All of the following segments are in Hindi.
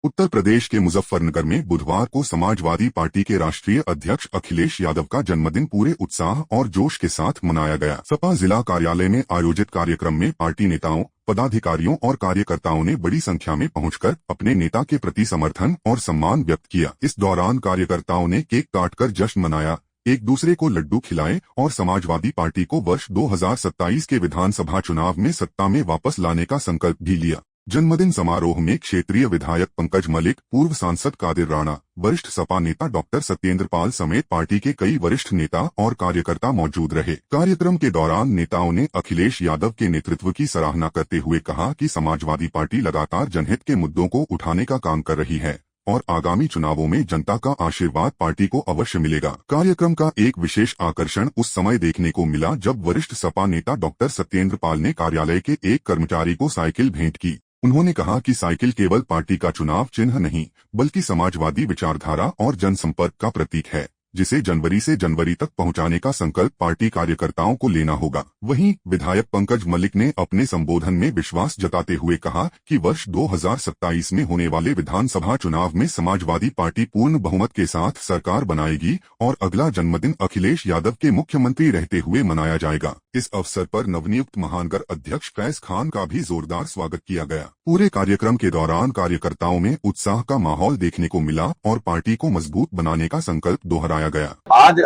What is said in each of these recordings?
उत्तर प्रदेश के मुजफ्फरनगर में बुधवार को समाजवादी पार्टी के राष्ट्रीय अध्यक्ष अखिलेश यादव का जन्मदिन पूरे उत्साह और जोश के साथ मनाया गया। सपा जिला कार्यालय में आयोजित कार्यक्रम में पार्टी नेताओं, पदाधिकारियों और कार्यकर्ताओं ने बड़ी संख्या में पहुंचकर अपने नेता के प्रति समर्थन और सम्मान व्यक्त किया। इस दौरान कार्यकर्ताओं ने केक काटकर जश्न मनाया, एक दूसरे को लड्डू खिलाए और समाजवादी पार्टी को वर्ष 2027 के विधानसभा चुनाव में सत्ता में वापस लाने का संकल्प भी लिया। जन्मदिन समारोह में क्षेत्रीय विधायक पंकज मलिक, पूर्व सांसद कादिर राणा, वरिष्ठ सपा नेता डॉक्टर सत्येंद्र पाल समेत पार्टी के कई वरिष्ठ नेता और कार्यकर्ता मौजूद रहे। कार्यक्रम के दौरान नेताओं ने अखिलेश यादव के नेतृत्व की सराहना करते हुए कहा कि समाजवादी पार्टी लगातार जनहित के मुद्दों को उठाने का काम कर रही है और आगामी चुनावों में जनता का आशीर्वाद पार्टी को अवश्य मिलेगा। कार्यक्रम का एक विशेष आकर्षण उस समय देखने को मिला जब वरिष्ठ सपा नेता डॉक्टर सत्येंद्र पाल ने कार्यालय के एक कर्मचारी को साइकिल भेंट की। उन्होंने कहा कि साइकिल केवल पार्टी का चुनाव चिन्ह नहीं, बल्कि समाजवादी विचारधारा और जनसंपर्क का प्रतीक है, जिसे जनवरी से जनवरी तक पहुंचाने का संकल्प पार्टी कार्यकर्ताओं को लेना होगा। वहीं विधायक पंकज मलिक ने अपने संबोधन में विश्वास जताते हुए कहा कि वर्ष 2027 में होने वाले विधानसभा चुनाव में समाजवादी पार्टी पूर्ण बहुमत के साथ सरकार बनाएगी और अगला जन्मदिन अखिलेश यादव के मुख्यमंत्री रहते हुए मनाया जाएगा। इस अवसर पर नवनियुक्त महानगर अध्यक्ष फैज खान का भी जोरदार स्वागत किया गया। पूरे कार्यक्रम के दौरान कार्यकर्ताओं में उत्साह का माहौल देखने को मिला और पार्टी को मजबूत बनाने का संकल्प दोहराया गया। आज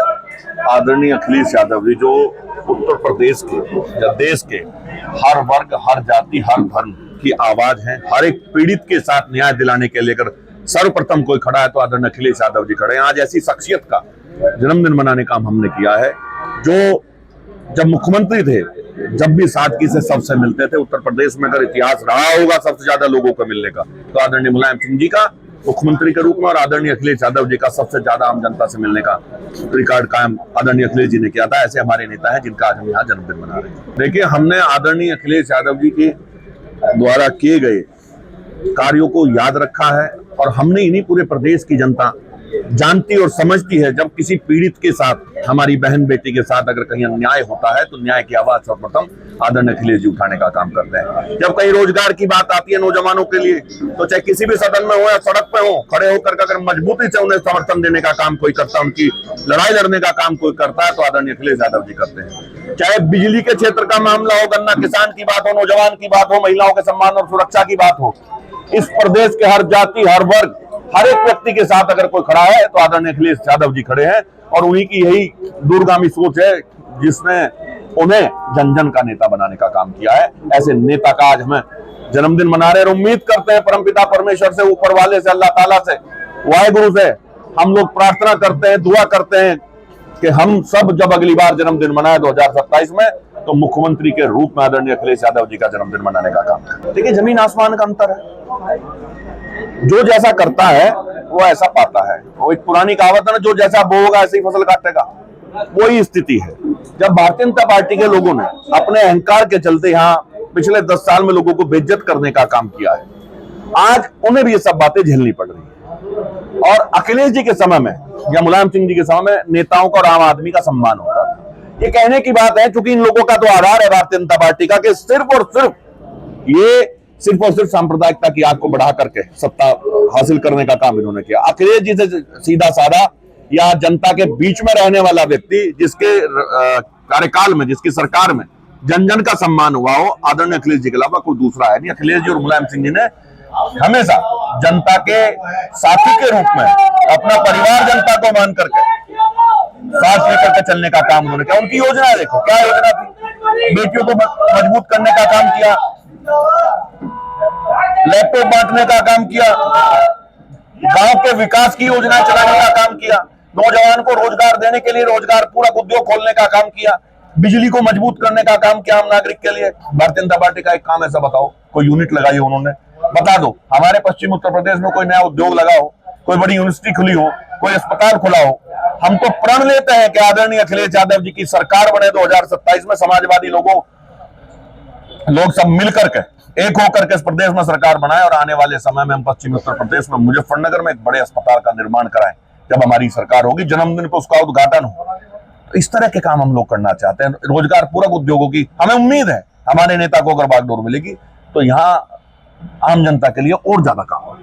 आदरणीय अखिलेश यादव जी जो उत्तर प्रदेश के या देश के हर वर्ग, हर जाति, हर धर्म की आवाज है, हर एक पीड़ित के साथ न्याय दिलाने के लेकर सर्वप्रथम कोई खड़ा है तो आदरणीय अखिलेश यादव जी खड़े हैं। आज ऐसी शख्सियत का जन्मदिन मनाने का हमने किया है जो जब मुख्यमंत्री थे, जब भी सादगी से सबसे मिलते थे। उत्तर प्रदेश में अगर इतिहास रहा होगा सबसे ज्यादा लोगों को मिलने का तो आदरणीय मुलायम सिंह जी का मुख्यमंत्री के रूप में और आदरणीय अखिलेश यादव जी का सबसे ज्यादा आम जनता से मिलने का रिकॉर्ड कायम आदरणीय अखिलेश जी ने किया था। ऐसे हमारे नेता हैं जिनका आज हम यहाँ जन्मदिन मना रहे हैं। देखिए, हमने आदरणीय अखिलेश यादव जी के द्वारा किए गए कार्यों को याद रखा है और हमने इन्हीं पूरे प्रदेश की जनता जानती और समझती है। जब किसी पीड़ित के साथ, हमारी बहन बेटी के साथ अगर कहीं अन्याय होता है तो न्याय की आवाज सर्वप्रथम आदरणीय अखिलेश जी उठाने का काम करते हैं। जब कहीं रोजगार की बात आती है नौजवानों के लिए तो चाहे किसी भी सदन में हो या सड़क पे हो, खड़े होकर अगर मजबूती से उन्हें समर्थन देने का काम कोई करता है, उनकी लड़ाई लड़ने का काम कोई करता है तो आदरणीय अखिलेश यादव जी करते हैं। चाहे बिजली के क्षेत्र का मामला हो, गन्ना किसान की बात हो, नौजवान की बात हो, महिलाओं के सम्मान और सुरक्षा की बात हो, इस प्रदेश के हर जाति, हर वर्ग, हर एक व्यक्ति के साथ अगर कोई खड़ा है तो आदरणीय अखिलेश यादव जी खड़े हैं और उन्हीं की यही दूरगामी सोच है जिसने उन्हें जन जन का नेता बनाने का काम किया है। ऐसे नेता का आज हमें जन्मदिन मना रहे हैं और उम्मीद करते हैं परमपिता परमेश्वर से, ऊपर वाले से, अल्लाह ताला से, वाहेगुरु से हम लोग प्रार्थना करते हैं, दुआ करते हैं कि हम सब जब अगली बार जन्मदिन मनाए 2027 में तो मुख्यमंत्री के रूप में आदरणीय अखिलेश यादव जी का जन्मदिन मनाने का काम। देखिए, जमीन आसमान का अंतर है। जो जैसा करता है वो ऐसा पाता है। वो एक पुरानी कहावत है ना, जो जैसा बोएगा ऐसे ही फसल काटेगा, वही स्थिति है। जब भारतीय जनता पार्टी के लोगों ने अपने अहंकार के चलते यहाँ पिछले 10 साल में लोगों को बेइज्जत करने का काम किया है, आज उन्हें भी ये सब बातें झेलनी पड़ रही है। और अखिलेश जी के समय में या मुलायम सिंह जी के समय में नेताओं का और आम आदमी का सम्मान होता था। ये कहने की बात है, क्योंकि इन लोगों का तो आधार है भारतीय जनता पार्टी का कि सिर्फ और सिर्फ सांप्रदायिकता की आग को बढ़ा करके सत्ता हासिल करने का काम इन्होंने किया। अखिलेश जी से सीधा साधा या जनता के बीच में रहने वाला व्यक्ति जिसके कार्यकाल में, जिसकी सरकार में जन जन का सम्मान हुआ हो, आदरणीय अखिलेश जी के अलावा कोई दूसरा है नहीं। अखिलेश जी और मुलायम सिंह जी ने हमेशा जनता के साथी के रूप में अपना परिवार जनता को मान करके साथ लेकर के चलने का काम उन्होंने किया। उनकी योजना देखो, क्या योजना थी? बेटियों को मजबूत करने का काम किया, लैपटॉप बांटने का काम किया, गांव के विकास की योजना चलाने का काम किया, नौजवान को रोजगार देने के लिए रोजगार पूरक उद्योग खोलने का काम किया, बिजली को मजबूत करने का काम किया आम नागरिक के लिए। भारतीय जनता पार्टी का एक काम ऐसा बताओ, कोई यूनिट लगाई हो उन्होंने, बता दो। हमारे पश्चिम उत्तर प्रदेश में कोई नया उद्योग लगा हो, कोई बड़ी यूनिवर्सिटी खुली हो, कोई अस्पताल खुला हो। हम तो प्रण लेते हैं कि आदरणीय अखिलेश यादव जी की सरकार बने 2027 में, समाजवादी लोग सब मिलकर के एक होकर के इस प्रदेश में सरकार बनाए और आने वाले समय में हम पश्चिमी उत्तर प्रदेश में मुजफ्फरनगर में एक बड़े अस्पताल का निर्माण कराएं। जब हमारी सरकार होगी, जन्मदिन पर उसका उद्घाटन हो। तो इस तरह के काम हम लोग करना चाहते हैं। रोजगार पूरक उद्योगों की हमें उम्मीद है, हमारे नेता को अगर बागडोर मिलेगी तो यहाँ आम जनता के लिए और ज्यादा काम होगा।